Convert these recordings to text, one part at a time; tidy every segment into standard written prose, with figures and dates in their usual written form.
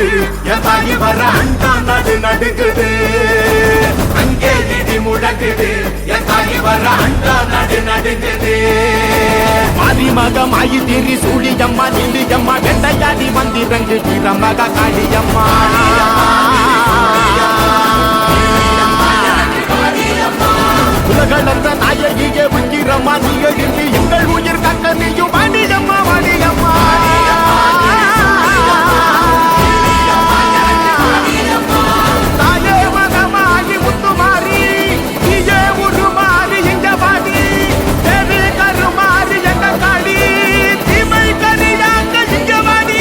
முத்துமாறு என் தாயி வர அண்டா நடு நடுக்குது அங்கே இடி முழங்குது என் தாயி வர அண்டா நடு நடுக்குது மாரிமக மாயி திரி சூழியம்மா நீலியம்மா வெண்டையாடி வந்திரங்கு வீரமக காளியம்மா உலகளந்த நாயகியே உக்கிரம்மா நீங்க இன்றி எங்கள் உயிர் கக்க நீயும் வாணியம்மா வாணியம்மா தாயே மகமாகி முத்துமாரி நீயே உருமாறி எங்க பாடி தேவி கருமாறி எங்க காடி தீமை கரியாங்க இங்க வாடி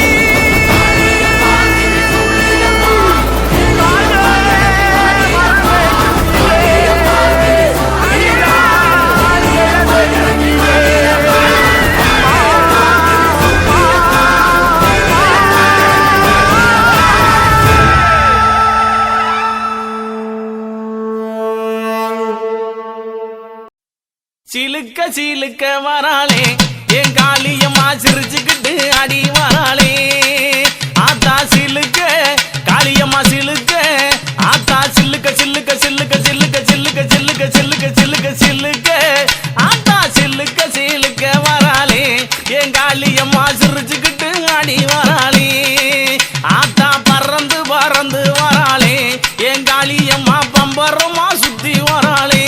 சிலுக்க சிலுக்க வராளே என் காளியம்மா சிரிச்சுக்கிட்டு அடி வராளே ஆத்தா சிலுக்க காளியம்மா சிலுக்க ஆத்தா சில்லுக்க சில்லுக்க சில்லுக்க சில்லுக்க சில்லுக்க சில்லுக்க சில்லுக்க சில்லுக்க சில்லுக்க ஆத்தா சில்லுக்க சிலுக்க வராளே என் காளியம்மா சிரிச்சுக்கிட்டு அடி வராளே ஆத்தா பறந்து பறந்து வராளே என் காளியம்மா பம்பரமா சுத்தி வராளே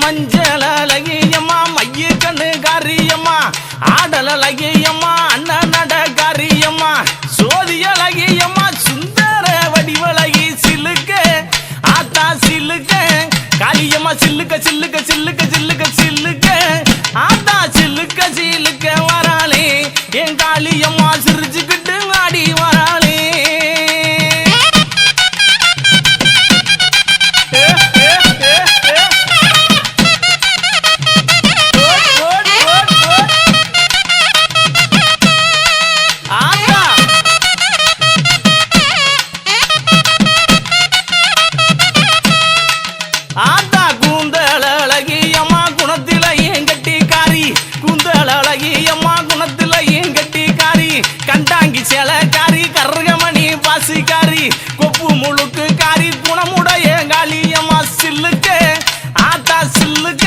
மஞ்சளகியம்மா மைய கண்ணு காரியம்மா ஆடலகியம்மா அண்ணன் நட காரியம்மா சோதியலகியம்மா சுந்தர வடிவழகி சிலுக்க ஆத்தா சிலுக்க காளியம்மா சில்லுக்க சில்லுக்க சில்லுக்க சில்லுக்க சில்லுக்க ஆத்தா சில்லுக்க சிலுக்க வராளே என் காளியம்மா சிரிச்சுக்கிட்டு ஆடி வராளே ஆத்தா கூந்தல் அழகியம்மா குணத்தில ஏன் கட்டிக்காரி கூந்தல் அழகியம்மா குணத்தில ஏன் கட்டிக்காரி கண்டாங்கி சேலக்காரி கருகமணி பாசிக்காரி கொப்பு முழுக்கு காரி குணமுடைய காளியம்மா சில்லுக்க ஆத்தா சில்லுக்க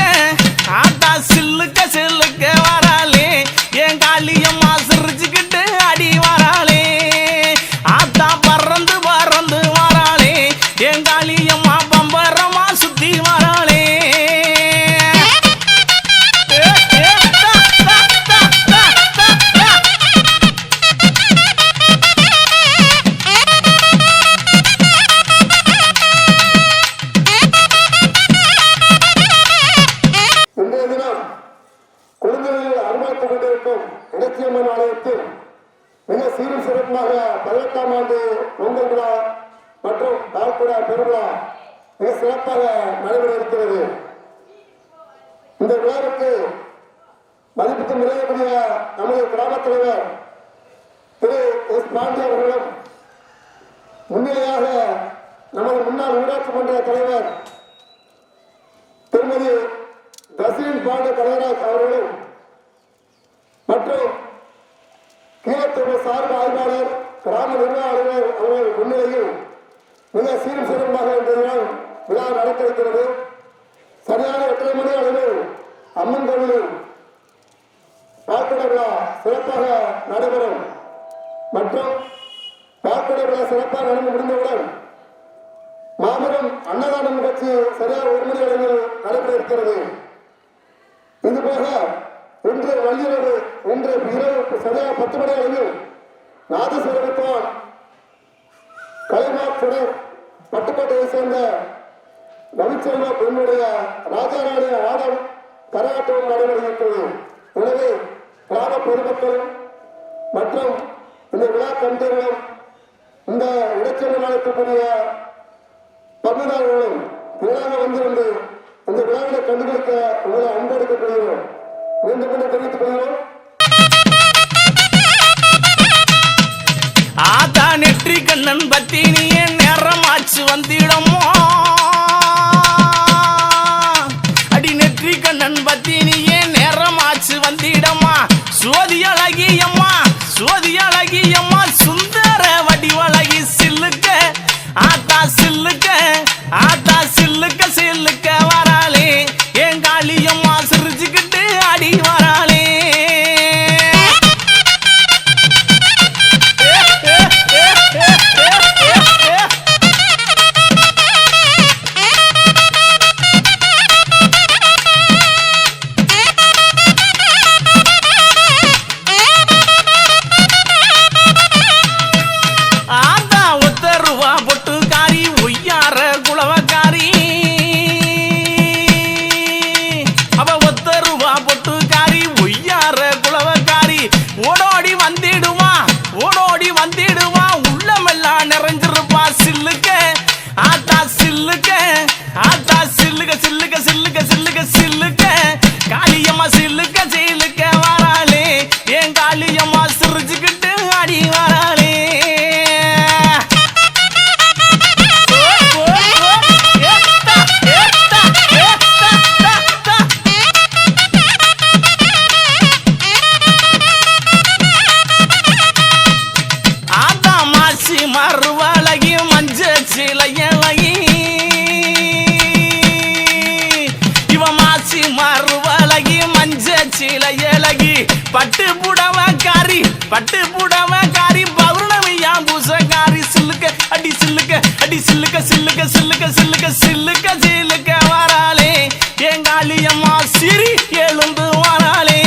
ஆத்தா சில்லுக்க சில்லுக்க வராளே என் காளியம்மா சிரிச்சுக்கிட்டு அடி வராளே ஆத்தா பறந்து பறந்து வராளே என் காளியம்மா பம்பரமா சுத்தி வராளே இன்றைய தினம் குழந்தைகளில் அனுமதித்துக் கொண்டிருக்கும் இலட்சியம்மன் ஆலயத்தில் மிக சீரும் சிறப்பாக 18ஆம் ஆண்டு பொங்கல் விழா மற்றும் பால்குடா பெருவிழா மிக சிறப்பாக நடைபெற இருக்கிறது. இந்த விழாவுக்கு மதிப்புக்கு நிறையக்கூடிய நமது கிராம தலைவர் திரு எஸ் பாண்டி அவர்களும் முன்னிலையாக நமது முன்னாள் ஊராட்சி மன்ற தலைவர் திருமதி தஸ்ரீன் பாண்டி கலைராஜ் அவர்களும் மற்றும் கீழத்தூர் சார்பு ஆய்வாளர் கிராம நிர்வாக அலுவலர் அவர்கள் முன்னிலையில் மிக சீரும் சிறப்பாக இந்த தினம் விழா நடக்க இருக்கிறது. சரியான 8:30 மணி அளவில் அம்மன் கோவிலில் பால்குட விழா சிறப்பாக நடைபெறும் மற்றும் பால்குட விழா சிறப்பாக நடந்து முடிந்தவுடன் மாபெரும் அன்னதான நிகழ்ச்சி சரியாக 1 மணி அளவில் நடைபெற இருக்கிறது. இதுபோக இன்று நள்ளிரவு இன்று இரவு சரியாக 10 மணி அளவில் நாதஸ்வரத்தான் கலைமாற்றுடன் பட்டுக்கோட்டையை சேர்ந்த ரவிச்சந்திர பெண்ணுடைய ராஜாராணி ஆடம் கரகாட்டம் நடைபெறுகிறது. எனவே கிராம பொதுமக்களும் மற்றும் இந்த விழா கமிட்டிகளும் இந்த இடைச்சல் நடத்தக்கூடிய பங்குதாரர்களும் விழாவை வந்திருந்து இந்த விழாவை கண்டுபிடிக்க உங்களை அன்பளிக்கப்படுகிறோம். மீண்டும் மீண்டும் தெரிவித்துக் கொள்கிறோம். ஆதா நெற்றி கண்ணன் பத்தினியே நேரமாச்சு வந்திடமோ அடி நெற்றி கண்ணன் பத்தினியே நேரமாச்சு வந்திடமா சோதி அழகியம்மா சோதி அழகியம்மா சுந்தர வடிவழகி சில்லுக்க ஆத்தா சில்லுக்க ஆத்தா சில்லுக்க சில்லுக்க வராளே என் காளியம்மா சிரிச்சுக்கிட்டு அடி வராளே பட்டு புடவக்காரி பட்டு புடவக்காரி பௌர்ணமியா பூசக்காரி சில்லுக்க அடி சில்லுக்க அடி சில்லுக்க சில்லுக்க சில்லுக்க சில்லுக்க சில்லுக்க சில்லுக்க வராளே எங்காளியம்மா சிரி எழுந்து வராளே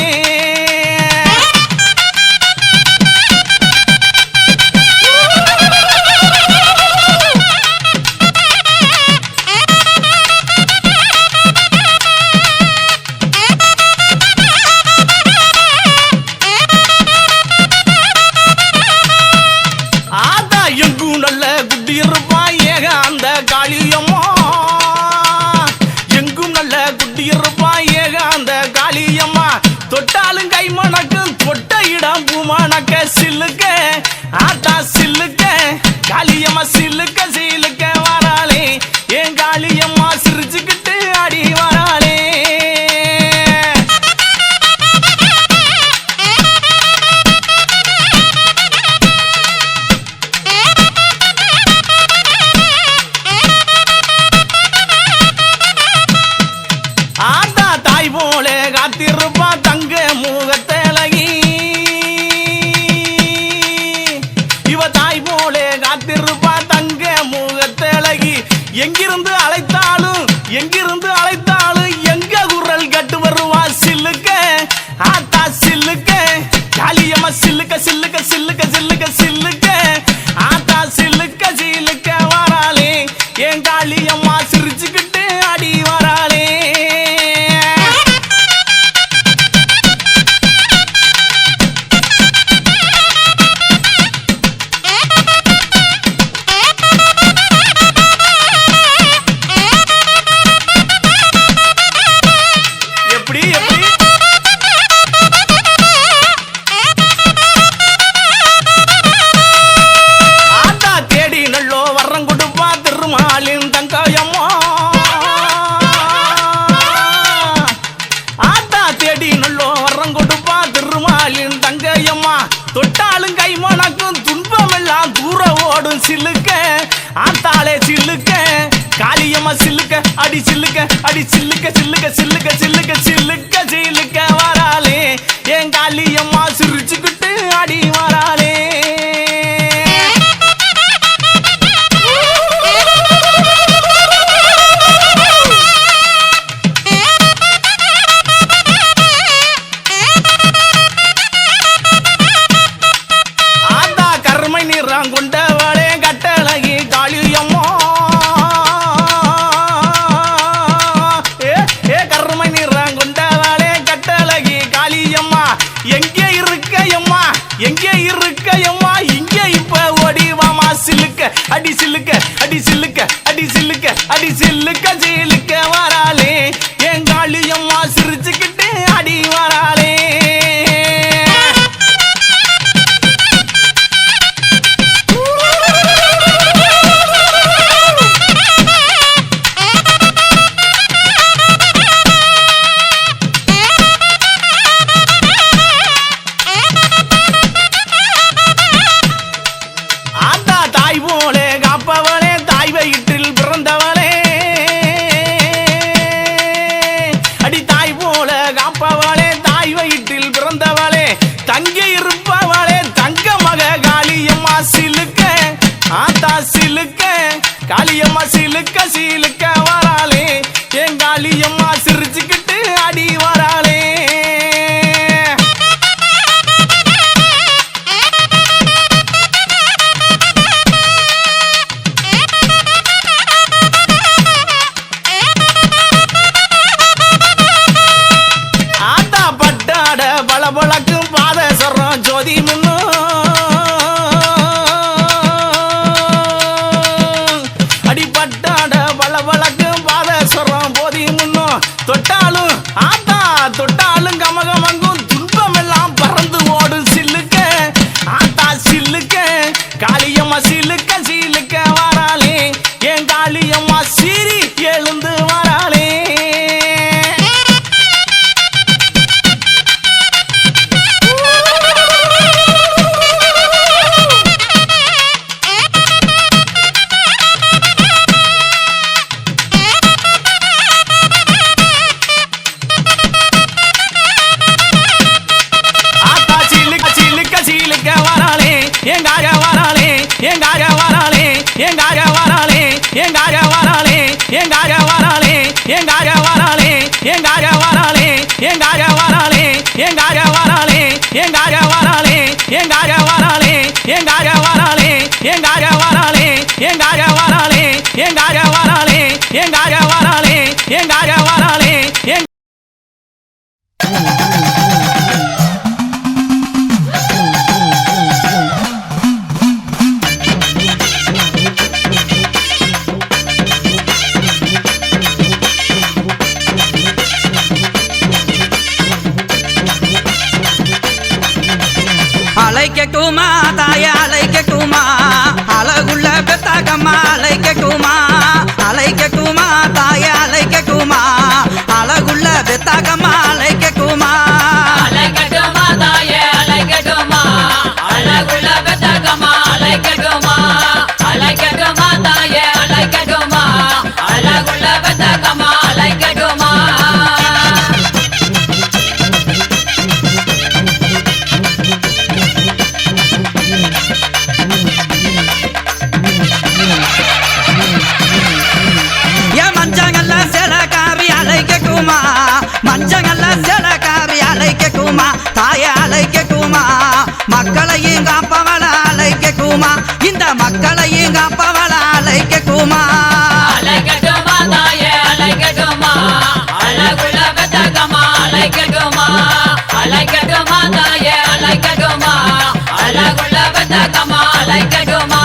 தொட்டாலும் கை மணக்கும் தொட்ட இடம் பூமணக்க சில்லுக்க ஆத்தா சில்லுக்க காளியம்மா சில்லுக்க சில்லுக்க வராளே என் காளியம்மா சிரிச்சுக்கிட்டு அடி வராளே ஆத்தா தாய் போல காத்திருப்பா தங்க முகத்தழகி இவ தாய் போல காத்திருப்பா தங்க முகத்தழகி எங்கிருந்து அழைத்தாலும் எங்க குரல் கட்டு வருவா சில்லுக்க ஆத்தா சில்லுக்க காளியம்மா சில்லுக்க சில்லுக்க சில்லுக்க சில்லுக்க சில்லுக்க ஆத்தா சில்லுக்க சில்லுக்க வராளே என் காளியம்மா சிரிச்சுக்கிட்டு அடி வராளே தொட்டாலும் கை மணக்கும் துன்பம் எல்லாம் தூர ஓடும் சில்லுக்க ஆத்தாளே சில்லுக்க காளியம்மா சில்லுக்க அடி சில்லுக்க அடி சில்லுக்க சில்லுக்க சில்லுக்க சில்லுக்க சில்லுக்க சில்லுக்க வராளே என் காளியம்மா சிரிச்சுக்கிட்டு அடி வராளே கொண்டவளே கட்டழகி காளியம்மா கருமை நிறம் கொண்டவளே கட்டழகி காளியம்மா எங்கே இருக்க ஆத்தா தொட்டாலும் கமகமங்கும் துன்பம் எல்லாம் பறந்து ஓடும் சில்லுக்க ஆத்தா சில்லுக்க காளியம்மா சில்லுக்க சில்லுக்க வராளே என் காளியம்மா சிரி எழுந்து வராளே எங்காக வராளே எங்காக வராளே எங்காக வராளே எங்காக வராளே எங்காக வராளே எங்காக வராளே எங்காக வராளே எங்காக வராளே எங்காக வராளே எங்காக வராளே எங்காக வராளே எங்காக வராளே எங்காக வராளே எங்காக வராளே எங்காக வராளே எங்காக வராளே எங்காக வராளே அலைக்கட்டுமா தாய அலைக்கட்டுமா அழகுள்ள பெத்தாக்கம்மா அலைக்கட்டுமா அலைக்கட்டுமா தாய அலைக்கட்டுமா அழகுள்ள பெத்தாக்கம்மா அலைக்கட்டுமா அலைக்கட்டுமா தாய அலைக்கட்டுமா அழகுள்ள பெத்தாக்கம்மா அலைக்கட்டுமா அலைக்கட்டுமா தாய அலைக்கட்டுமா அழகுள்ள பெத்தாக்கம்மா அலைக்கட்டுமா மஞ்சங்கல்ல செலக்காரி அலைக்கட்டுமா தாய அலைக்கட்டுமா மக்களையும் காப்பவள அலைக்கட்டுமா இந்த மக்களையும் காப்பவள அலைக்கட்டுமா அலைக்கட்டுமா தாய அலைக்கட்டுமா அழகுள்ள பெத்தாக்கம்மா அலைக்கட்டுமா அலைக்கட்டுமா தாய அலைக்கட்டுமா அழகுள்ள பெத்தாக்கம்மா அலைக்கட்டுமா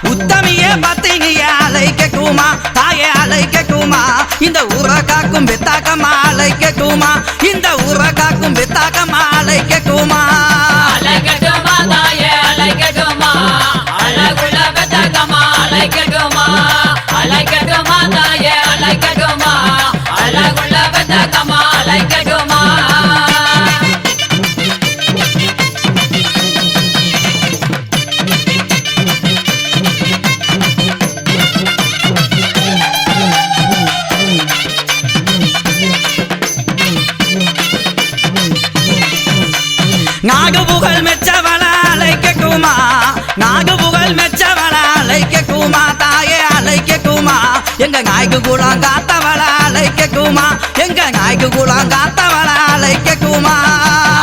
உத்தமியே பத்தினிய அலைக்கட்டுமா தாய அலைக்கட்டுமா இந்த ஊரை காக்கும் பெத்தாக்கம்மா அலைக்கட்டுமா இந்த ஊரை காக்கும் பெத்தாக்கம்மா அலைக்கட்டுமா அலைக்கட்டுமா தாய அலைக்கட்டுமா அழகுள்ள பெத்தாக்கம்மா அலைக்கட்டுமா அலைக்கட்டுமா தாய அலைக்கட்டுமா அழகுள்ள பெத்தாக்கம்மா அலைக்கட்டுமா நாகபுகழ் மெச்சவள அலைக்கட்டுமா நாகபுகழ் மெச்சவள அலைக்கட்டுமா தாயே அலைக்கட்டுமா எங்க நாய்க்கு குளம் காத்தவள அலைக்கட்டுமா எங்க நாய்க்கு குளம் காத்தவள அலைக்கட்டுமா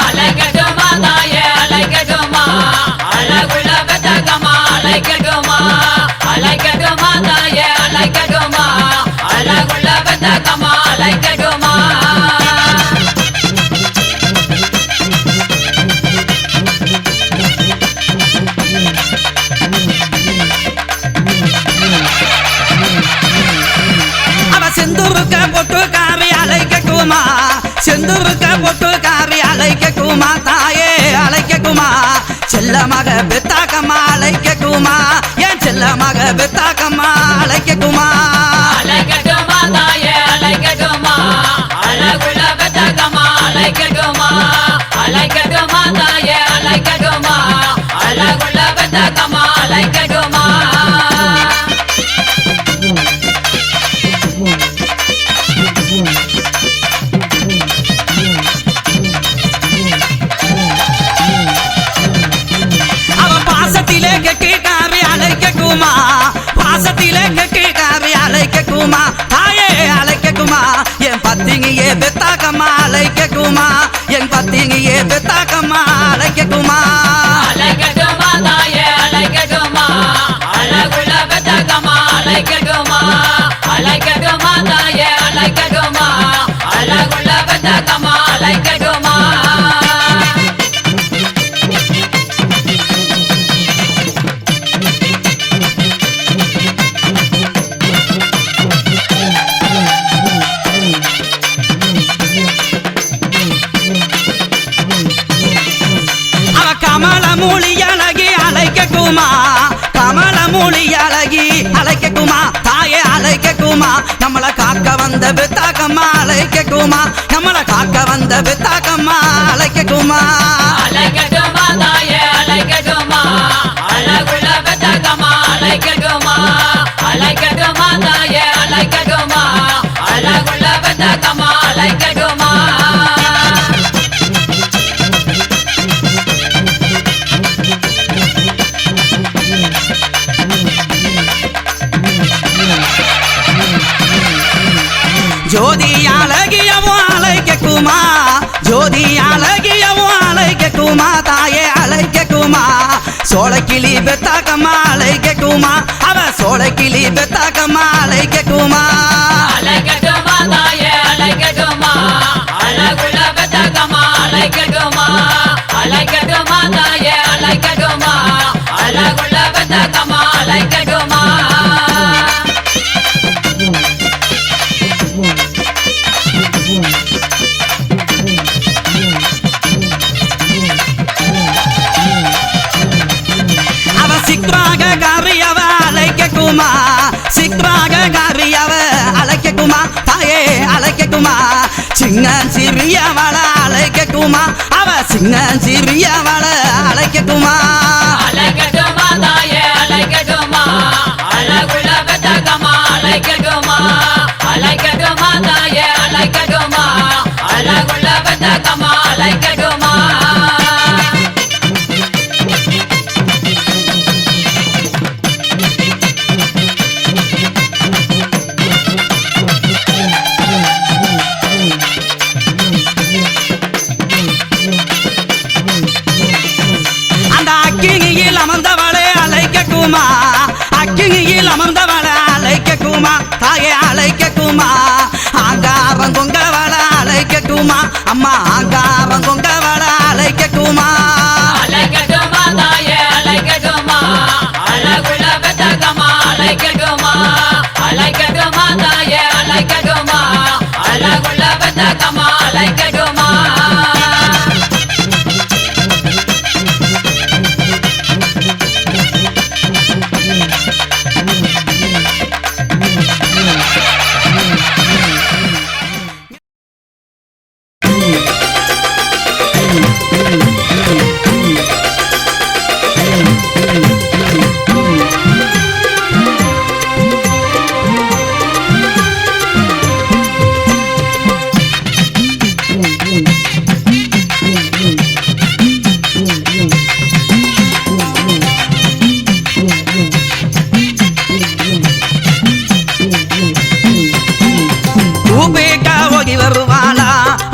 அலைக்கட்டுமா தாய அலைக்கட்டுமா அழகுள்ள பெத்தாக்கம்மா அலைக்கட்டுமா அலைக்கட்டுமா தாய அலைக்கட்டுமா அழகுள்ள பெத்தாக்கம்மா அலைக்கட்டுமா செந்தூருக்க பொட்டு காரி அலைக்கட்டுமா செந்தூருக்க பொட்டு காரி அலைக்கட்டுமா தாயே அலைக்கட்டுமா செல்ல மக பெத்தாக்கம்மா அலைக்கட்டுமா என் செல்ல மக பெத்தாக்கம்மா அலைக்கட்டுமா அலைக்கட்டுமா தாய அலைக்கட்டுமா அழகுள்ள பெத்தாக்கம்மா அலைக்கட்டுமா அலைக்கட்டுமா தாய அலைக்கட்டுமா அழகுள்ள பெத்தாக்கம்மா அலைக்கட்டுமா பாசத்திலே கெட்டிக்காரி அலைக்கட்டுமா தாயே அலைக்கட்டுமா என் பத்தினியே பெத்தாக்கம்மா அலைக்கட்டுமா என் பத்தினியே பெத்தாக்கம்மா அலைக்கட்டுமா அலைக்கட்டுமா தாய அலைக்கட்டுமா அழகுள்ள பெத்தாக்கம்மா அலைக்கட்டுமா அலைக்கட்டுமா தாய அலைக்கட்டுமா அழகு பெத்தக்கம்மா அழைக்கட்டுமா கமல மூலி அழகி அழைக்கட்டுமா கமல மூலி அழகி அழைக்கட்டுமா தாயே அழைக்கட்டுமா நம்மள காக்க வந்த பெத்தாக்கம்மா அழைக்கட்டுமா நம்மள காக்க வந்த பெத்தாக்கம்மா அழைக்கட்டுமா அழைக்கட்டுமா தாயே அழைக்கட்டுமா அழகுள்ள பெத்தக்கம்மா அழைக்கட்டுமா அழைக்கட்டுமா தாயே அழைக்கட்டுமா அழகுள்ள பெத்தக்கம்மா அழைக்கட்டுமா ஜோதி அழகியவும் அழைக்கட்டுமா ஜோதி அழகியவும் அழைக்கட்டுமா தாயே அழைக்கட்டுமா சோழக்கிளி பெத்தாக்கம்மா அழைக்கட்டுமா அவ சோழக்கிளி பெத்தாக்கம்மா அழைக்கட்டுமா அழைக்கட்டுமா தாயே அழைக்கட்டுமா அழகுள்ள பெத்தக்கம்மா அழைக்கட்டுமா அழைக்கட்டுமா தாயே அழைக்கட்டுமா அழகுள்ள பெத்தக்கம்மா அழைக்கட்டுமா சிக்ராக காரியவ அழைக்கட்டுமா சிக்ராக காரியவ அழைக்கட்டுமா தாயே அழைக்கட்டுமா சின்ன சிறியவள அழைக்கட்டுமா அவ சின்ன சிறியவள அழைக்கட்டுமா அழைக்கட்டுமா தாயே அழைக்கட்டுமா அழகுள்ள பெத்தக்கம்மா அழைக்கட்டுமா அழைக்கட்டுமா தாயே அழைக்கட்டுமா அழகுள்ள பெத்தக்கம்மா அழைக்கட்டுமா அக்கினியில் அமர்ந்தவள அழைக்கட்டுமா தாயே அழைக்கட்டுமா ஆங்காரம் கொங்கவள அழைக்கட்டுமா அம்மா ஆங்காரம் கொங்கவள அழைக்கட்டுமா அழைக்கட்டுமா தாயே அழைக்கட்டுமா அழகுள்ள பெத்தக்கம்மா அழைக்கட்டுமா அழைக்கட்டுமா தாயே அழைக்கட்டுமா அழகுள்ள பெத்தக்கம்மா அழைக்கட்டுமா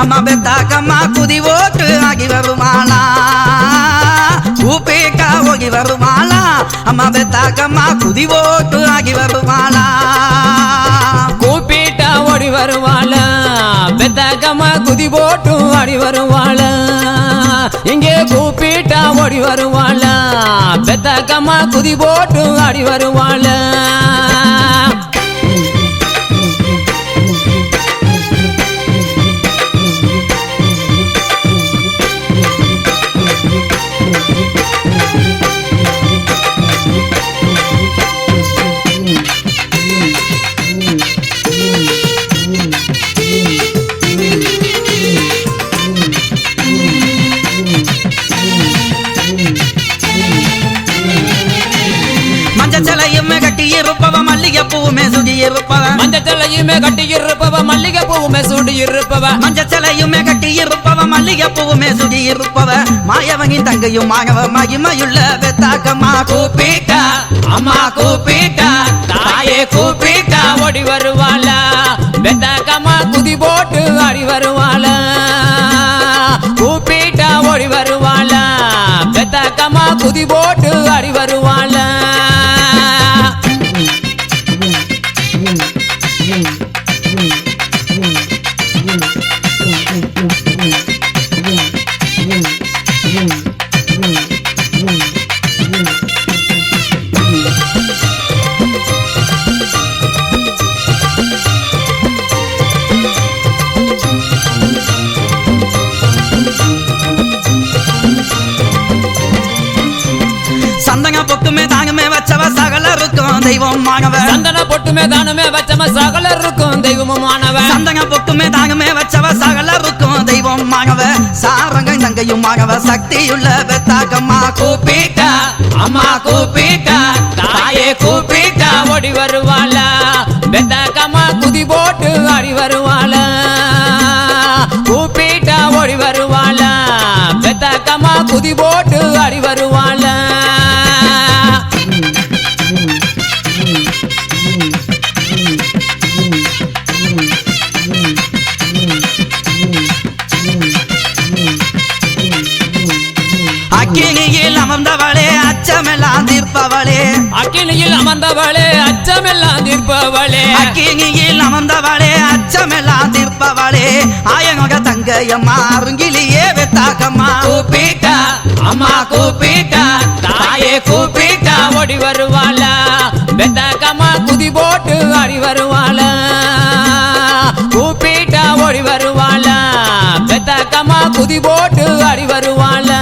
அம்மா பெத்தாக்கம்மா குதி ஓட்டு ஆகி வருமாளா கூப்பேக்கா ஓகி வருமாளா அம்மா பெத்தாக்கம்மா குதி ஓட்டு ஆகி வருமாளா கூப்பிட்டா ஓடி வருவாள பெத்தாக்கம்மா குதி போட்டு ஆடி வருவாள இங்கே கூப்பிட்டா ஓடி வருவாள பெத்தாக்கம்மா குதி போட்டு ஆடி வருவாள மஞ்சச்சலையுமே கட்டி இருப்பவ மல்லிகை பூவுமே சுடி இருப்பவ மஞ்சச்சலையுமே கட்டி இருப்பவ மல்லிகை பூவுமே சுடி இருப்பவ மஞ்சச்சலையுமே கட்டி இருப்பவ மல்லிகை பூவுமே சுடி இருப்பவ மாயவனின் தங்கையும் மாயவ மகிமையுள்ள பெத்தாக்கம்மா கூப்பிட்டா அம்மா கூப்பிட்டா தாயே கூப்பிட்டா ஓடி வருவாள பெத்தாக்கம்மா குதி போட்டு ஆடி வருவாள கூப்பிட்டா ஓடி வருவாள பெத்தாக்கம்மா குதி போட்டு ஆடி வருவாள இருக்கும் தெய்வமானவ சந்தன பொட்டுமே தானுமே வச்சவ சகலருக்கும் தெய்வமானவ சந்தன பொட்டுமே தானுமே வச்சவ சகலருக்கும் தெய்வமானவ சாரங்கம் தங்கையுமானவ சக்தியுள்ள பெத்தாக்கம்மா கூப்பிட்டா அம்மா கூப்பிட்டா தாயே கூப்பிட்டா ஓடி வருவாளா பெத்தாக்கம்மா குதி போட்டு ஆடி வருவாளா கூப்பிட்டா ஓடி வருவாளா பெத்தாக்கம்மா குதி போட்டு ஆடி வருவாளா அக்கினியில் அமர்ந்தவளே அச்சமெல்லாம் தீர்ப்பவளே அக்கினியில் அமர்ந்தவளே அச்சமெல்லாம் தீர்ப்பவளே அக்கினியில் அமர்ந்தவளே அச்சமெல்லாம் தீர்ப்பவளே ஆயனோக தங்கையம்மா அருங்கிலேயே வெத்தாக்கம்மா கூப்பிட்டா அம்மா கூப்பிட்டா தாயே கூப்பிட்டா ஓடி வருவாளா பெத்தாக்கம்மா குதி போட்டு ஆடி வருவாளா கூப்பிட்டா ஓடி வருவாளா பெத்தாக்கம்மா குதி போட்டு ஆடி வருவாளா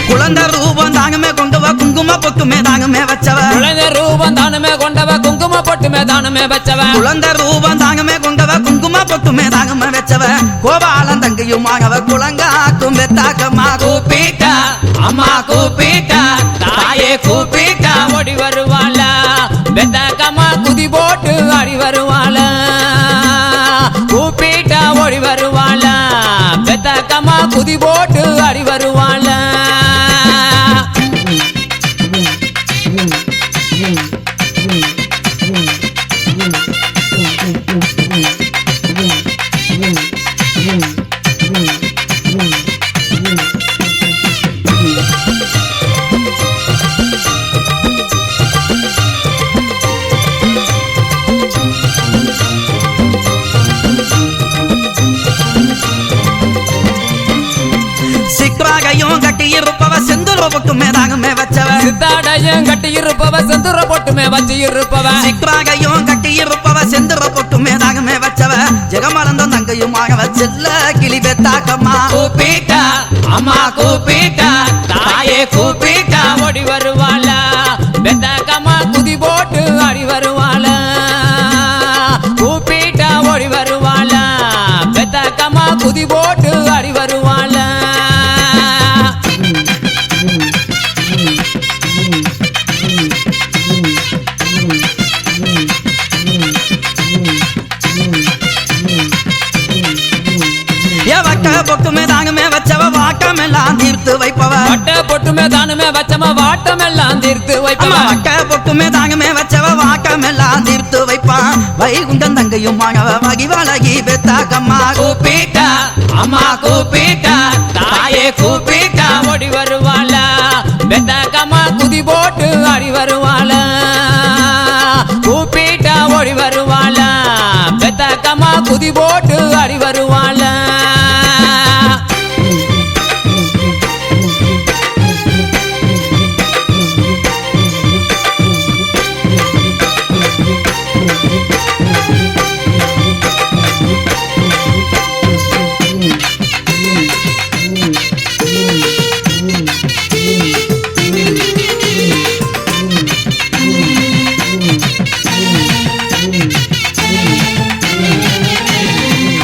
குழந்தை ரூபம் தாங்கமே கொண்டவ குங்கும பொட்டுமே தாங்கமே வச்சவ குழந்தை ரூபம் தானுமே கொண்டவ குங்கும பொட்டுமே தானுமே வச்சவ குழந்தை ரூபம் தாங்கமே கொண்டவ குங்கும பொட்டுமே தாங்கமே வச்சவ கோபாலன் தங்கையுமானவ குளங்காக்கும் பெத்தாக்கம்மா கூப்பிட்டா அம்மா கூப்பிட்டா தாயே கூப்பிட்டா ஓடி வருவாளா பெத்தாக்கம்மா குதி போட்டு ஆடி வருவாளா கூப்பிட்டா ஓடி வருவாளா பெத்தாக்கம்மா குதி போட்டு ஆடி வருவாளா சிக்ராகையும் கட்டியிருப்பவ செந்துரு பொட்டுமே தாங்கமே வச்சவ சித்தாடையும் கட்டி இருப்பவ செந்துர போட்டுமே வச்சு இருப்பவ சிக்ராகையும் கட்டியிருப்பவ செந்துரு பொட்டுமே தாங்கமே வச்சவ ஜெகமலந்தம் தங்கையுமானவ செல்ல கிளி பெத்தாக்கம்மா கூப்பிட்டா அம்மா கூப்பிட்டா தாயே கூப்பிட்டா ஓடி வருவாளா பெத்தாக்கம்மா குதி போட்டு ஆடி வருவாளா கூப்பிட்டா ஓடி வருவாளா பெத்தாக்கம்மா குதி போட்டு ஆடி வருவாளா வட்ட பொட்டுமே தாங்கமே வச்சவ வாட்டமெல்லாம் தீர்த்து வைப்பவ வட்ட பொட்டுமே தானுமே வச்சம வாட்டமெல்லாம் தீர்த்து வைப்பவ வட்ட பொட்டுமே தாங்கமே வச்சவ வாட்டமெல்லாம் தீர்த்து வைப்பான் வைகுண்டம் தங்கையுமானவ மகிவழகி பெத்தாக்கம்மா கூப்பிட்டா அம்மா கூப்பிட்டா தாயே கூப்பிட்டா ஓடி வருவாளா பெத்தாக்கம்மா குதி போட்டு ஆடி வருவாளா கூப்பிட்டா ஓடி வருவாளா பெத்தாக்கம்மா குதி போட்டு ஆடி வருவாளா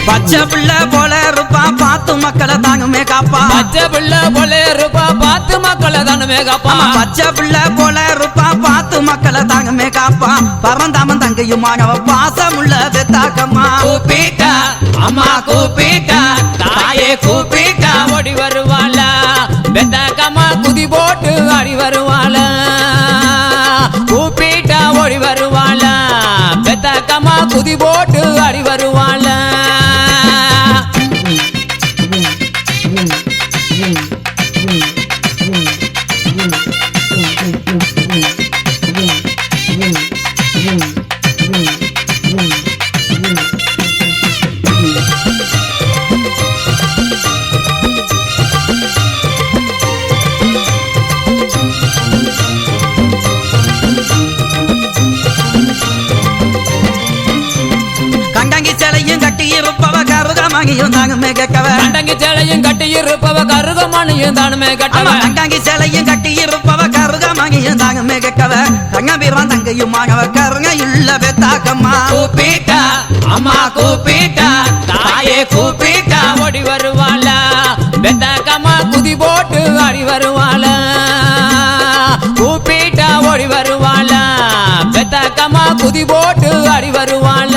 பச்சை பிள்ளை போல இருப்பா பார்த்து மக்களை தாங்குமே காப்பா பச்சை பிள்ளை போல இருப்பா பார்த்து மக்களை தானுமே காப்பா பச்சை பிள்ளை போல இருப்பா பார்த்து மக்களை தாங்குமே காப்பா பரந்தாமன் தங்கையுமானவ பாசமுள்ள பெத்தாக்கம்மா கூப்பிட்டா அம்மா கூப்பிட்டா தாயே கூப்பிட்டா ஓடி வருவாளா பெத்தாக்கம்மா குதி போட்டு ஆடி வருவாளா கூப்பிட்டா ஓடி வருவாளா பெத்தாக்கம்மா குதி போட்டு ஆடி வருவாளா கருகமாகியும் தாங்குமே கேட்கவ கண்டங்கி சேலையும் கட்டி இருப்பவ கருகமணியும் தானுமே கட்டவ கண்டாங்கி சேலையும் கட்டி இருப்பவ கருகமாகியும் தாங்குமே கேட்கவ கங்கபீரம் தங்கையுமாகவ கருங்க இல்ல பெத்தாக்கம்மா கூப்பிட்டா அம்மா கூப்பிட்டா தாயே கூப்பிட்டா ஓடி வருவாள பெத்தாக்கம்மா குதி போட்டு ஆடி வருவாள கூப்பிட்டா ஓடி வருவாள பெத்தாக்கம்மா குதி போட்டு ஆடி வருவாள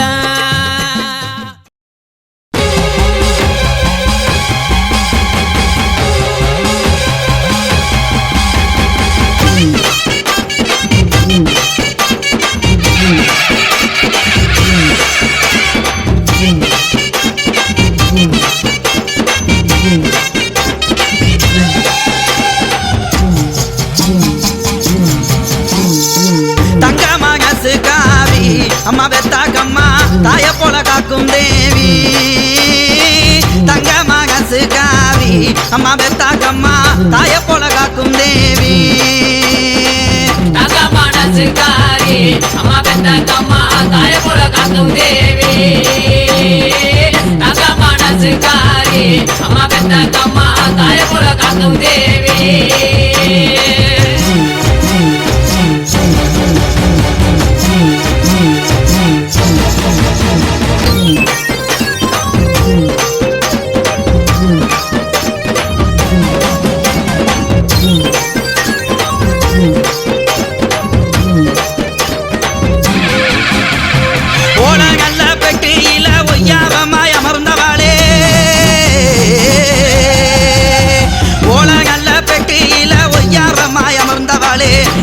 அம்மா பெத்தாக்கம்மா தாய போல காக்கும் தேவி தங்க மகசு காவி அம்மா பெத்தாக்கம்மா தாய போல காக்கும் தேவி தங்க மனசு காரி அம்மா பெத்தாக்கம்மா தாய போல காக்கும் தேவி தங்க மனசு காரி அம்மா பெத்தாக்கம்மா தாய போல காக்கும் தேவி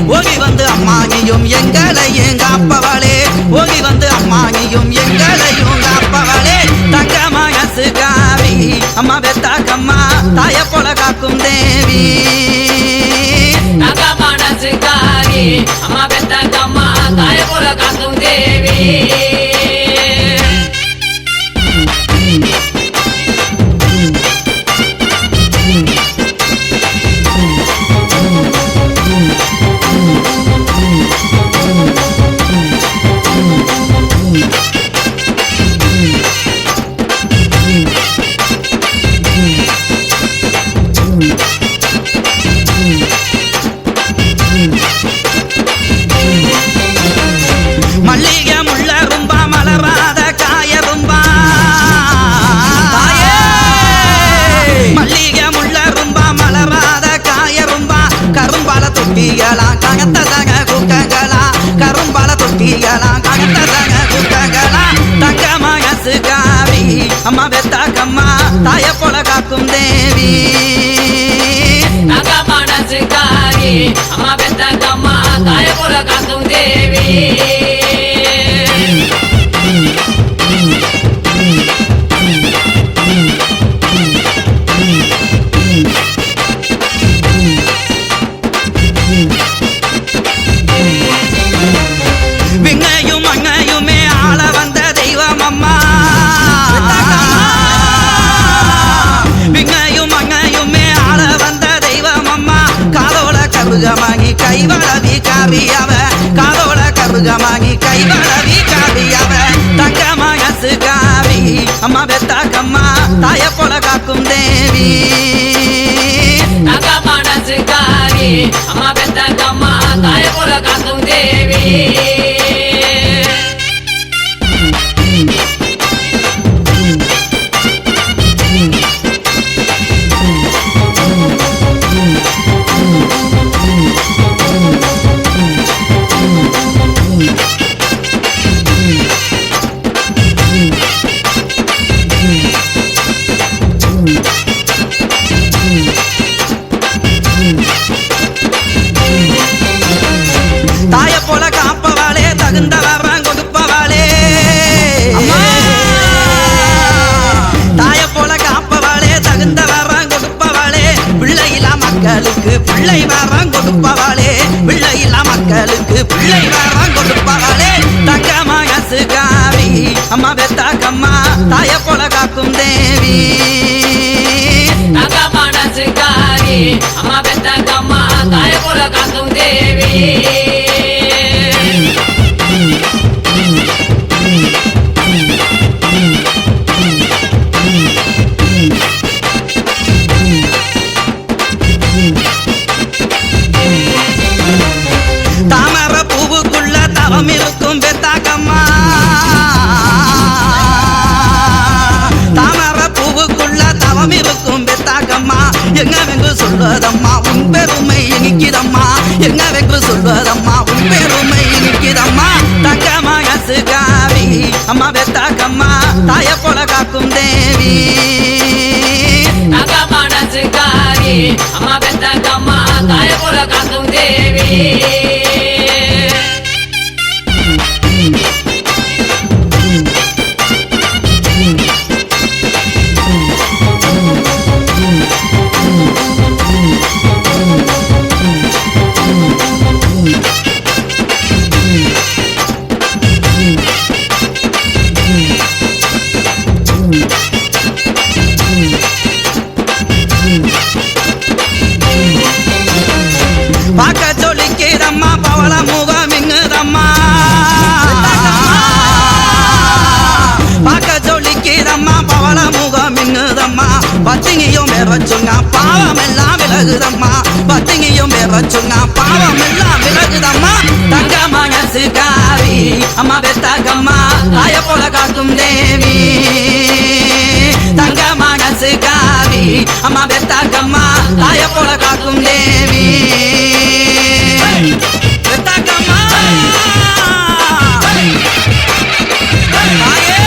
ஓடி வந்து அம்மானியும் எங்களையும் காப்பவளே ஓடி வந்து அம்மானியும் எங்களையும் காப்பவளே தங்க மகசு காவி அம்மா பெத்தாக்கம்மா தாய போல காக்கும் தேவி தங்க மனசு காரி அம்மா பெத்தாக்கம்மா தாய போல காக்கும் தேவி மல்லிகை முள்ள rumbா மலராத காய rumbா மல்லிகை முள்ள rumbா மலராத காய rumbா கரும்பால தொட்டிகளா ககத்ததக குக்கங்களா கரும்பால தொட்டிகளா ககத்ததக குக்கங்களா தங்க மகசு காவி அம்மா பெத்தாக்கம்மா தாய போல காக்கும் தேவி தங்க மனசு காரி அம்மா பெத்தாக்கம்மா தாய போல காக்கும் தேவி விண்ணையும் மண்ணையுமே ஆள வந்த தெய்வம் அம்மா விண்ணையும் மண்ணையுமே ஆள வந்த தெய்வம் அம்மா காதோட கருகமாகி கைவளவி காவியவ காதோட கருகமாகி கைவளவி காவியவ தங்க மகசு காவி அம்மா பெத்தாக்கம்மா தாய போல காக்கும் தேவி தங்க மனசு காரி அம்மா பெத்தாக்கம்மா தாய போல காக்கும் தேவி தாய போல காப்பவாளே தகுந்த வரம் கொடுப்பவாளே தாய போல காப்பவாளே தகுந்த வரம் கொடுப்பவாளே பிள்ளையிலா மக்களுக்கு பிள்ளை வரம் கொடுப்பவாளே பிள்ளையிலா மக்களுக்கு பிள்ளை வரம் கொடுப்பவாளே தங்க மகசு காவி அம்மா பெத்தாக்கம்மா தாய போல காக்கும் தேவி தங்க மனசு காரி அம்மா பெத்தாக்கம்மா தாய போல காக்கும் தேவி எங்கவெங்கு சொல்வதம்மா உன் பெருமை இனிக்குதம்மா எங்கவெங்கு சொல்வதம்மா உன் பெருமை இனிக்குதம்மா தங்கம்மா யசுகாவி அம்மா பெத்தாக்கம்மா தாய போல காக்கும் தேவி மனசுக்காரி அம்மா பெத்தக்கம்மா தாய போல காக்கும் தேவி பாக்க சொல்லிக்கிறம்மா பவள முகம் இங்குதம்மா பாக்க சொல்லிக்கிறம்மா பவள முகம் இங்குதம்மா பத்திங்கியும் பேர் வச்சுங்க பாவம் எல்லாம் விலகுதம்மா பத்திங்கியும் பேர் வச்சுங்க பாவம் எல்லாம் விலகுதம்மா தங்க மனசுக்காரி அம்மா பெத்தாக்கம்மா தாய போல காக்கும் தேவி தங்க மனசுக்காரி அம்மா பெத்தாக்கம்மா தாய போல காக்கும் தேவி பெத்தாக்கம்மா தாயே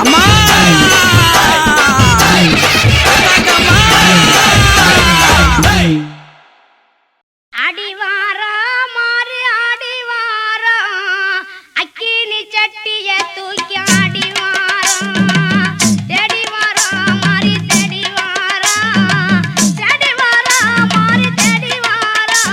அம்மா பெத்தாக்கம்மா அடிவாரா மாறு அடிவாரா அக்கினி சட்டிய தூக்கி அடிவாரா தேடி வாரா மாறி தேடி வாரா மாறி தேடி வாரா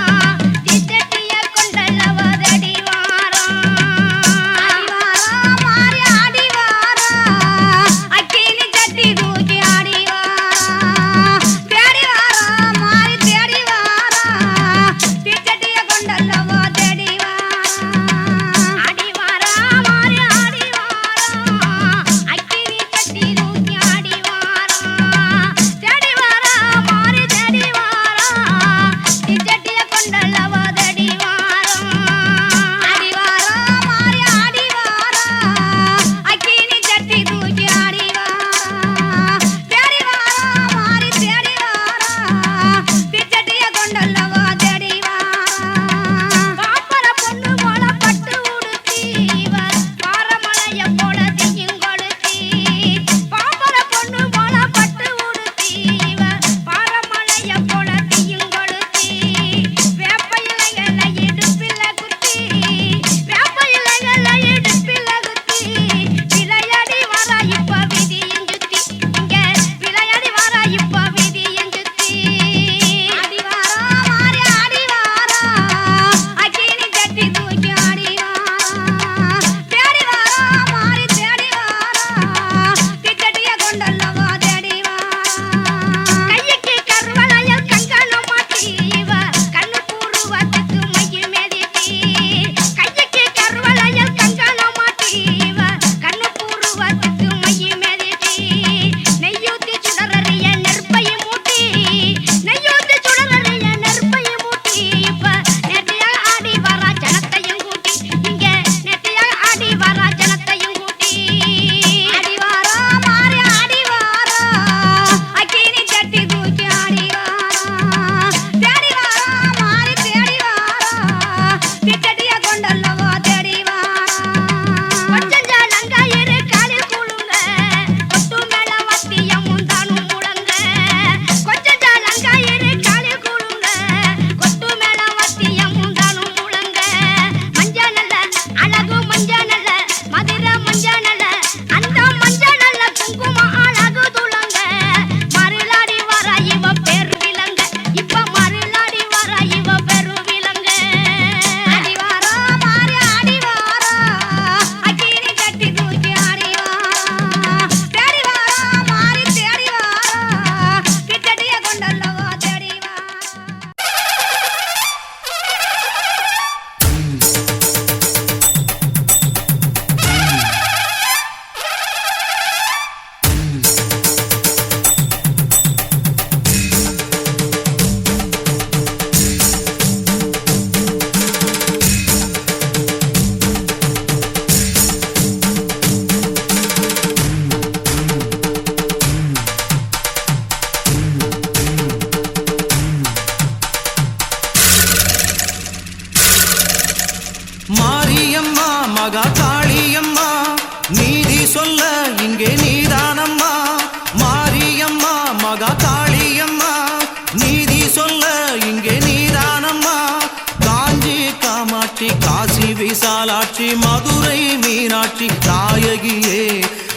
விசாலாட்சி மதுரை மீனாட்சி நாயகியே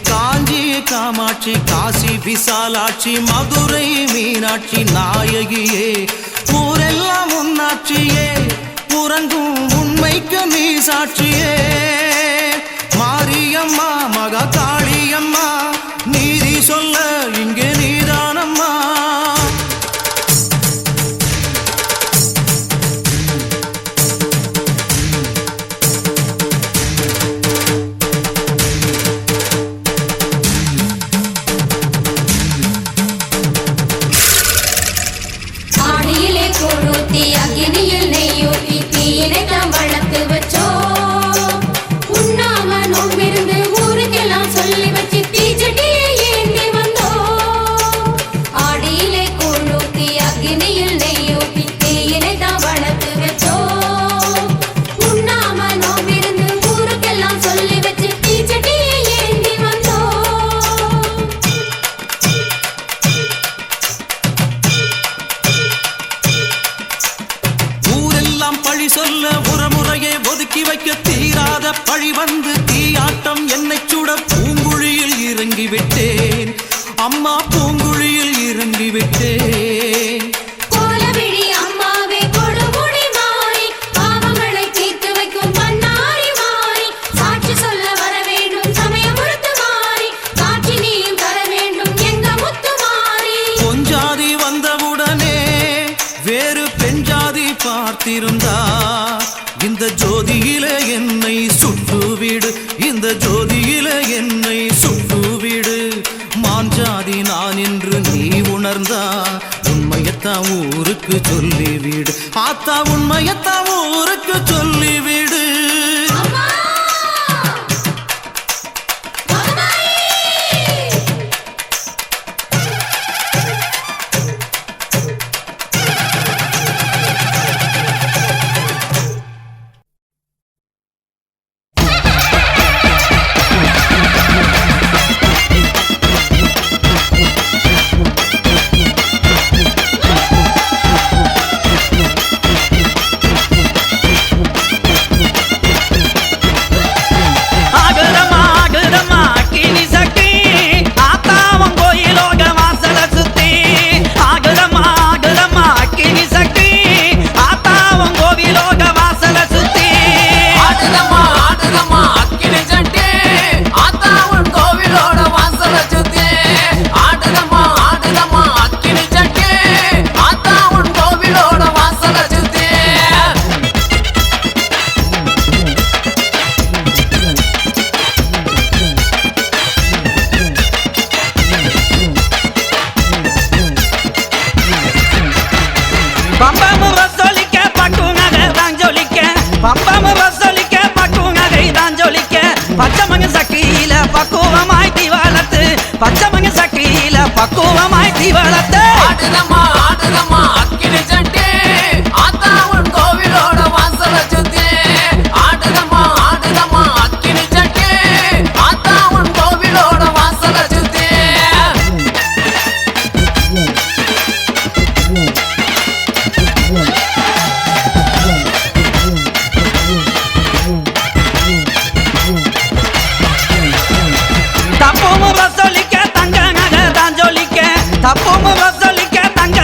காஞ்சி காமாட்சி காசி விசாலாட்சி மதுரை மீனாட்சி நாயகியே ஊரெல்லாம் உன்னாட்சியே உறங்கும் உண்மைக்கு நீ சாட்சியே மாரியம்மா மகா காளியம்மா நீதி சொல்ல இங்கே நீதானம்மா ஆடியிலே கொழுத்தி அக்கினியில் நெய்யூட்டி தீயினை தாம் வளர்த்து வச்சோம் உண்ணாம நோம்பிருந்து ஊருக்கெல்லாம் சொல்லி வச்சு தீச்சட்டியை ஏந்தி வந்தோம் ஆடியிலே கொழுத்தி அக்கினியில் நெய்யூட்டி தீயினை தாம் வளர்த்து வச்சோம் உண்ணாம நோம்பிருந்து ஊருக்கெல்லாம் சொல்லி வச்சு தீச்சட்டியை ஏந்தி வந்தோம் ஊரெல்லாம் பழி சொல்ல உறமுறையே ஒதுக்கி வைக்க தீராத பழி வந்து தீயாட்டம் என்னை சுட பூங்குழியில் இறங்கி விட்டேன் அம்மா பூங்குழியில் இறங்கி விட்டேன் கோலவிழி அம்மாவே கொடுமுடி மாறி பாவங்களை தீர்த்து வைக்கும் பண்ணாரி மாறி சாட்சி சொல்ல வர வேண்டும் சமயபுரத்து மாறி காட்சி நீயும் தர வேண்டும் எங்க முத்து மாறி பொஞ்சாதி வந்தவுடனே வேறு பெண்ஜாதி பார்த்திருந்தா இந்த ஜோதியில என்னை சுட்டுவிடு இந்த ஜோதியில என்னை சுட்டுவிடு மாஞ்சாதி நான் என்று நீ உணர்ந்தா உண்மையத்தான் ஊருக்கு சொல்லிவிடு ஆத்தா உண்மையத்தான் ஊருக்கு சொல்லிவிடு அம்மா மகமாயி ஆகுதம்மா ஆகுதம்மா கிணி சக்தி ஆத்தாவன் கோயிலோக வாசல சுத்தி ஆகுதம்மா ஆகுதம்மா கிணி சக்தி ஆத்தாவன் கோவிலோக வாசல சுத்தி ஆடுதம்மா ஆடுதம்மா அக்கினி சட்டி ஆத்தா உன் கோவிலோட வாசல சுத்தி ஆடுதம்மா ஆடுதம்மா அக்கினி சட்டி ஆத்தா உன் கோவிலோட வாசல சுத்தி பம்பமு வசொலிக்க பக்குங்கதை தான் ஜொலிக்க பம்பமு வசொலிக்க பக்குங்கதை தான் ஜொலிக்க பச்சமங்க சக்கியில பக்குவமாய் தீவளத்து பச்சமங்க சக்கியில பக்குவமாய் தீவளத்து ஆடுதம்மா ஆடுதம்மா அக்கினி சட்டி ஆத்தா உன் கோவிலோட வாசல சுத்தி ஆடுதம்மா ஆடுதம்மா அக்கினி சட்டி ஆத்தா உன் கோவிலோட வாசல சுத்தி தப்புமு வசொலிக்க தங்க நகை தான் ஜொலிக்க தப்புமு வசொலிக்க தங்க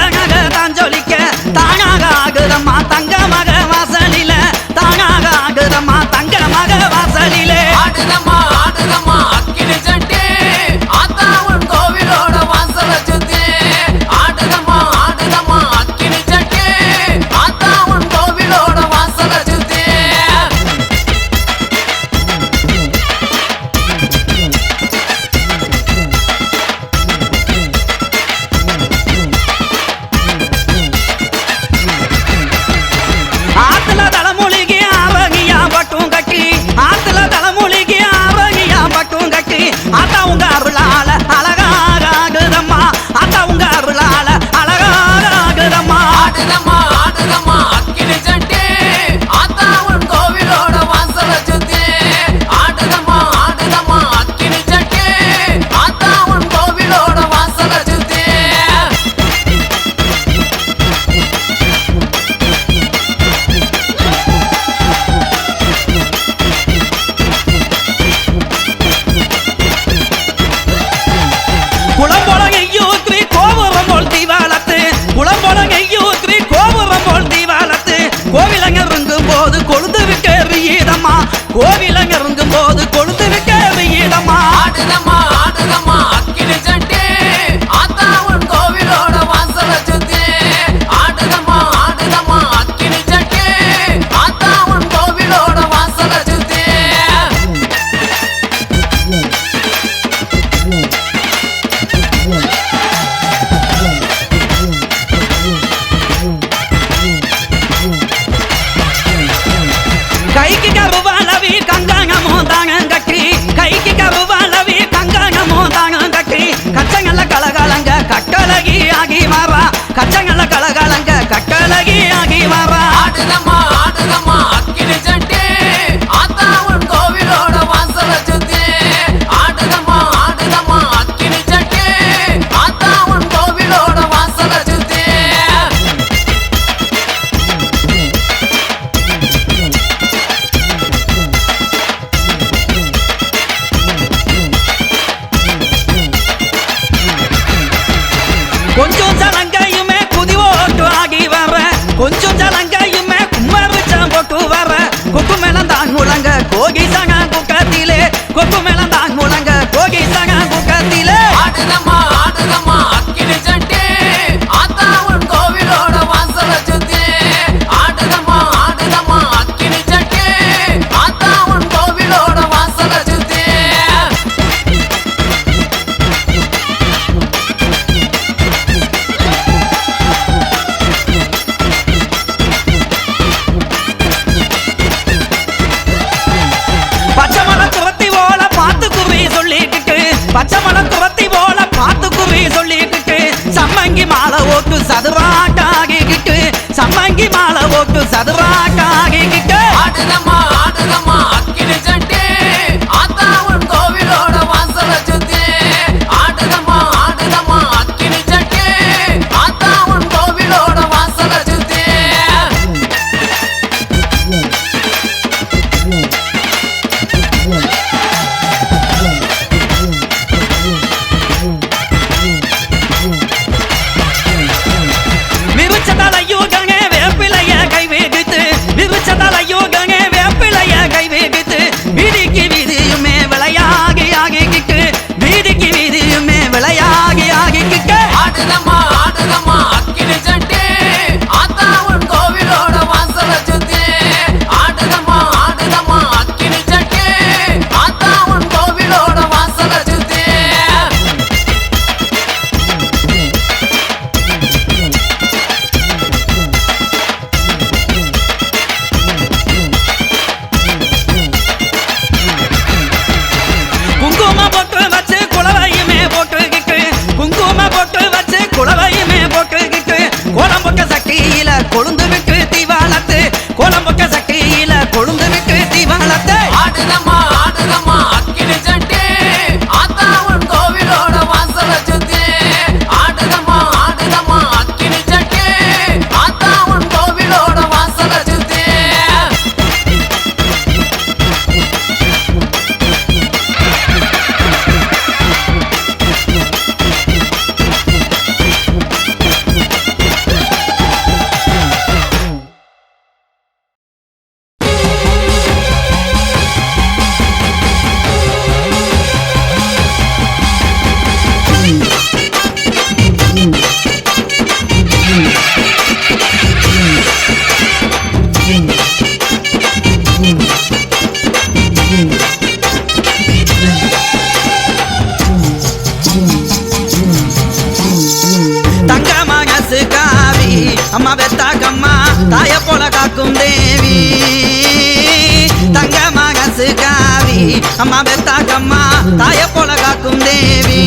கொஞ்சம் சலங்கையுமே குதி ஓட்டு ஆகி வர கொஞ்சம் சலங்கையுமே கும்மரிச்சம் போட்டு வர கொக்கு மேலந்தான் முழங்க கோகி சங்க குக்கத்திலே கொக்கு மேலந்தான் முழங்க கோகி சங்க குக்கத்திலே ஆடுதம்மா ஆடுதம்மா அக்கினி சட்டி ஆத்தா உன் கோவிலோட வாசல சுத்தி ஆடுதம்மா ஆடுதம்மா அக்கினி சட்டி ஆத்தா உன் கோவிலோட வாசல சுத்தி பச்சை மலை துரத்தி போல பார்த்து குறி சொல்லிக்கிட்டு பச்சை மலை துரத்தி போல பார்த்து குறி சொல்லிக்கிட்டு சம்மங்கி மாலை ஓட்டு சதுராட்டாகிக்கிட்டு சம்மங்கி மாலை ஓட்டு சதுராட்டாகிக்கிட்டு ஆடுதம்மா ஆடுதம்மா அக்கினி சட்டி ஆத்தா உன் கோவிலோட வாசல சுத்தி ஆடுதம்மா ஆடுதம்மா அக்கினி சட்டி ஆத்தா உன் கோவிலோட வாசல சுத்தி விருச்சதலையோகங்க வேப்பிலைய கை வேகித்து விருச்சதலையோகங்க வேப்பிலைய கை வேகித்து வீதிக்கு வீதியுமே விளையாகி ஆகிக்கிட்டு வீதிக்கு வீதியுமே விளையாகி ஆகிக்கிட்டு ஆடுதம்மா ஆடுதம்மா அக்கினி சட்டி ஆத்தா உன் கோவிலோட வாசல சுத்தி ஆடுதம்மா ஆடுதம்மா அக்கினி சட்டி ஆத்தா உன் கோவிலோட வாசல சுத்தி குங்கும போட்டு வச்சு குளவையுமே போட்டுக்கிட்டு குங்கும போட்டு வச்சு குளவையுமே போட்டுக்கிட்டு கோலம்பொக்க சட்டியில கொழுந்து விட்டு தீவாளத்து கோலம்பொக்க சட்டியில கொழுந்து விட்டு தீவாளத்து ஆடுதம்மா ஆடுதம்மா அக்கினி சட்டி ஆத்தா உன் கோவிலோட வாசல சுத்தி ஆடுதம்மா ஆடுதம்மா அக்கினி சட்டி ஆத்தா உன் கோவிலோட வாசல சுத்தி தங்க மகசு காவி அம்மா வெத்தாக்கம்மா தாய போல காக்கும் தேவி தங்க மகசு காவி அம்மா வெத்தாக்கம்மா தாய போல காக்கும் தேவி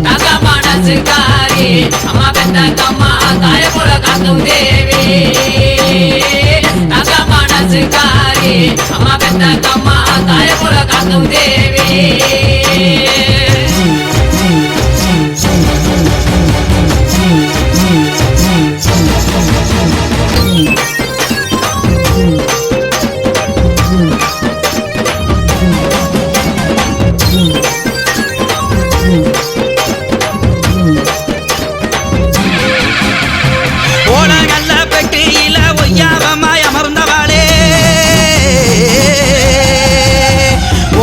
தங்க மனசுக்காரி அம்மா பெத்தக்கம்மா தாய போல காக்கும் தேவி தங்க மனசுக்காரி அம்மா பெத்தக்கம்மா தாய போல காக்கும் தேவி ஓலகல்ல பெட்டியில ஒய்யாவமாய் அமர்ந்தவாளே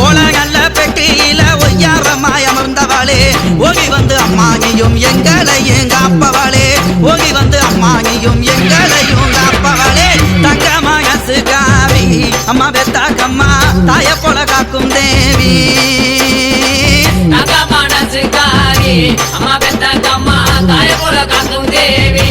ஓலகல்ல பெட்டியில ஒய்யாரமாய் அமர்ந்தவாளே ஓடி வந்து அம்மானியும் எங்களையும் காப்பவாளே ஓடி வந்து அம்மானியும் எங்களையும் காப்பவாளே தங்க மகசு காவி அம்மா வெத்தாக்கம்மா தாய போல காக்கும் தேவி தங்க மனசுக்காரி அம்மா பெத்தக்கம்மா தாய போல காக்கும் தேவி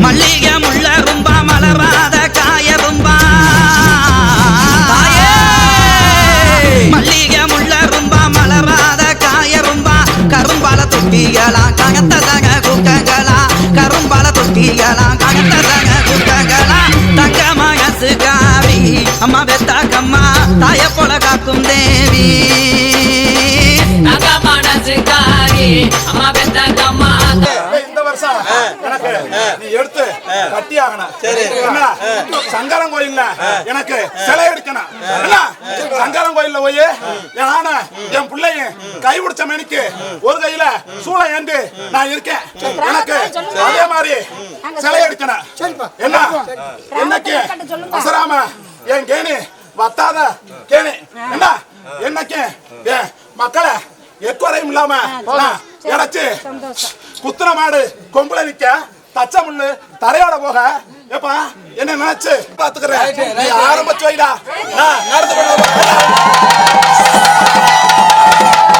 மல்லிகை முள்ள குட்டிகளா ககத்த தங்க குட்டகளா தங்க மகசு காவி அம்மா பெத்தாக்கம்மா தாய போல காக்கும் தேவி தங்க மனசுக்காரி அம்மா பெத்தாக்கம்மா இந்த வருஷம் எனக்கு நீ எடுத்து கட்டி ஆகணும். என்ன சங்கரன் கோயில்ல எனக்கு சிலை எடுக்கணும். என்ன சங்கரன் கோயில்ல போய் நானு என் பிள்ளையும் கை பிடிச்ச மணிக்கு ஒரு கையில சூளம் ஏந்து நான் இருக்கேன். எனக்கு அதே மாதிரி சிலை எடுக்கணும். என்ன என்னைக்கு அசராம என் கேணி வத்தாத கேணி என்ன என்னைக்கு என் மக்களை எக்குறையும் இல்லாம இறைச்சு குத்துன மாடு கொம்புல நிக்க தச்ச முள்ளு தரையோட போக ஏப்பா என்ன நினைச்சு பாத்துக்கிறேன். ஆரம்பிச்சு வைடா நடந்து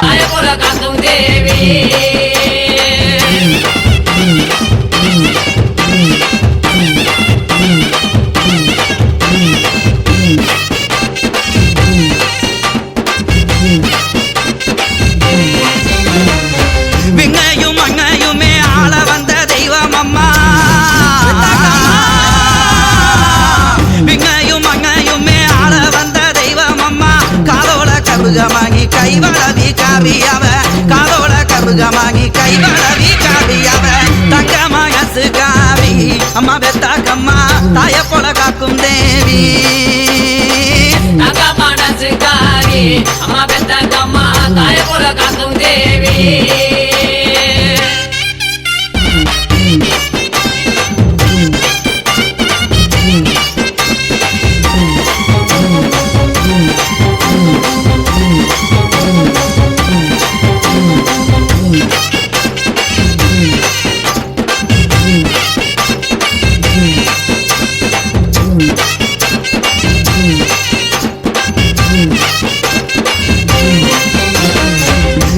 தாய போல காக்கும் தேவி விங்கையும் மங்கையுமே ஆள வந்த தெய்வம் அம்மா விங்கையும் மங்கையுமே ஆள வந்த தெய்வம் அம்மா காதோட கருகமாகி கைவளவி காவியவ காதோட கருகமாகி கைவளவி காவியவ தங்க மகசு காவி அம்மா பெத்தாக்கம்மா தாய போல காக்கும் தேவி தங்க மனசுக்காரி அம்மா பெத்தாக்கம்மா தாய போல காக்கும் தேவி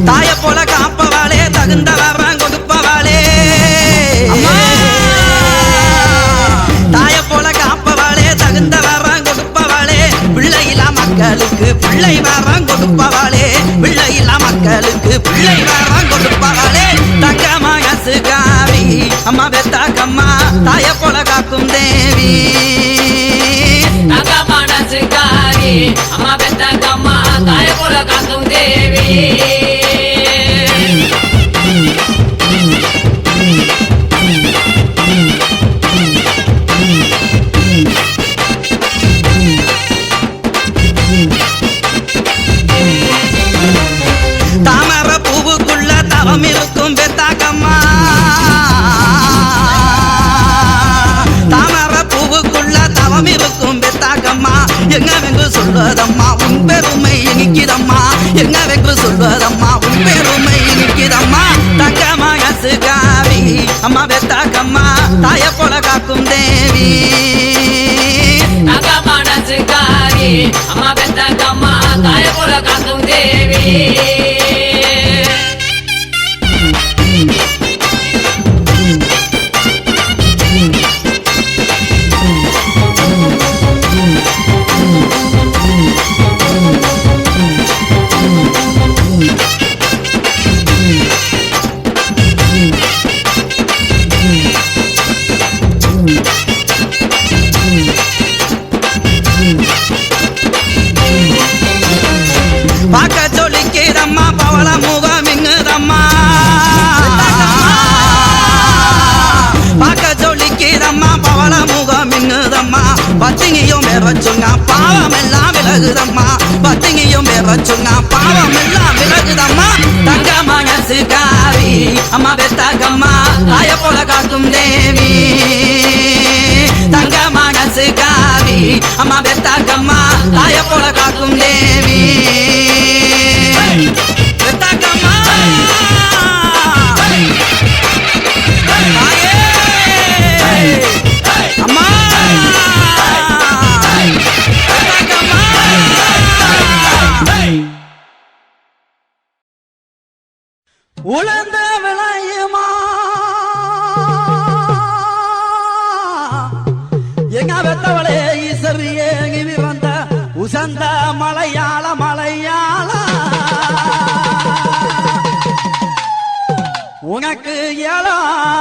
தாய போல காப்பவாளே தகுந்த வரம் கொடுப்பவாளே தாய போல காப்பவாளே தகுந்த வரம் கொடுப்பவாளே பிள்ளையிலா மக்களுக்கு பிள்ளை வரம் கொடுப்பவாளே பிள்ளையிலா மக்களுக்கு பிள்ளை வரம் கொடுப்பவாளே தங்க மகசு காவி அம்மா பெத்தாக்கம்மா தாய போல காக்கும் தேவி தங்க மனசுக்காரி அம்மா பெத்தாக்கம்மா தாய போல காக்கும் தேவி தாமர பூவுக்குள்ள தவம் இருக்கும் பெத்தாக்கம்மா தாமர பூவுக்குள்ள தவம் இருக்கும் பெத்தாக்கம்மா எங்கவென்று சொல்வதம்மா உன் பெருமை இனிக்குதம்மா எங்கவென்று சொல்வதம்மா உன் பெருமை இனிக்குதம்மா தங்க மகசு காவி அம்மா பெத்தாக்கம்மா தாய போல காக்கும் தேவி தங்க மனசுக்காரி அம்மா பெத்தாக்கம்மா தாய போல காக்கும் தேவி பார்க்க சொல்லிக்கிறம்மா பவள முகம் இங்குதம்மா பார்க்க சொல்லிக்கிறம்மா பவள முகம் இங்குதம்மா பத்திங்கியும் பெறச்சுங்க பாவம் எல்லாம் விலகுதம்மா பத்திங்கியும் பெறச்சுங்க பாவம் எல்லாம் விலகுதம்மா தங்க மனசு காவி அம்மா பெத்தாக்கம்மா தாய போல காக்கும் தேவி தங்க மனசு காவி அம்மா பெத்தாக்கம்மா தாய போல காக்கும் தேவி பெத்தாக்கம்மா தாயே அம்மா பெத்தாக்கம்மா உலர்ந்த விளையுமா எங்க வெத்தவளே ஈஸ்வரியே கிவி வந்த உசந்த மலையாள மலையாள உனக்கு ஏழா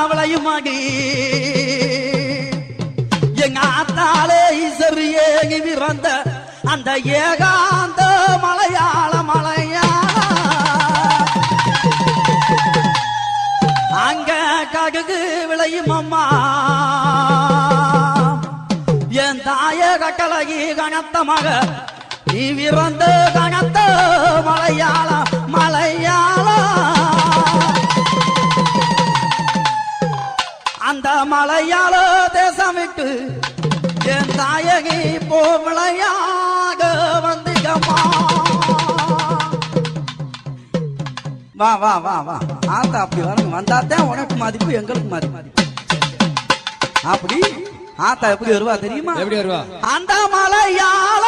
விளையுமாடி ஆனாலே இசரியேகி விறந்த அந்த ஏகாந்த மலையாள அங்க கடுகு விளையும் அம்மா என் தாய கட்டளகி கணத்த மக நீ விறந்த கணத்த மலையாள அந்த மலையாள தேசம் விட்டு என் தாயகி போ விளையாக வந்திகம்மா வா வா வா வா ஆத்தா அப்படி வரணும் வந்தாத்தான் உனக்கு மதிப்பு எங்களுக்கு மதிப்பு அப்படி ஆத்தா எப்படி வருவா தெரியுமா எப்படி வருவா அந்த மலையாள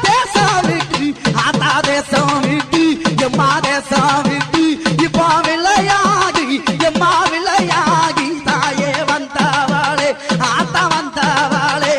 தேசம் விட்டு ஆத்தா தேசம் விட்டு எம்மா தேசம் விட்டு இப்போ விளையாடி எம்மா விளையாடி தாயே வந்தவாளே ஆத்தா வந்தவாளே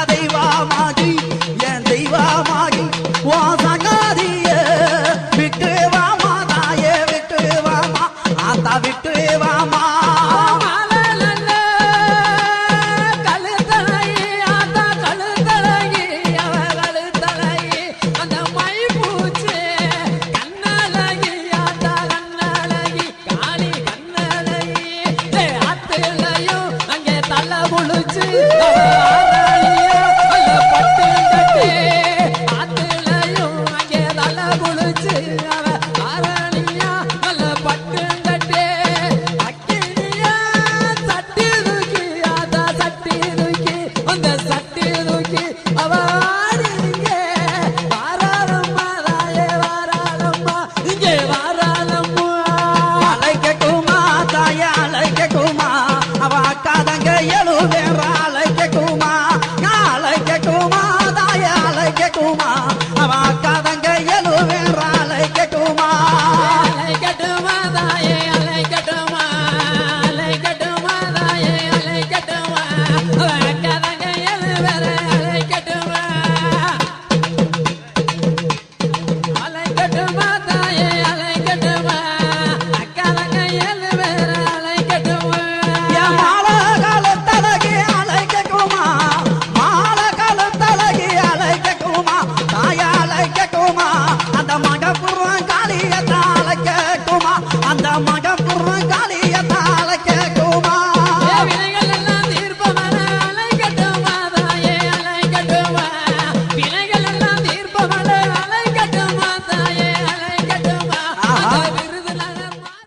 தெய்வமாகி என் தெய்வமாகி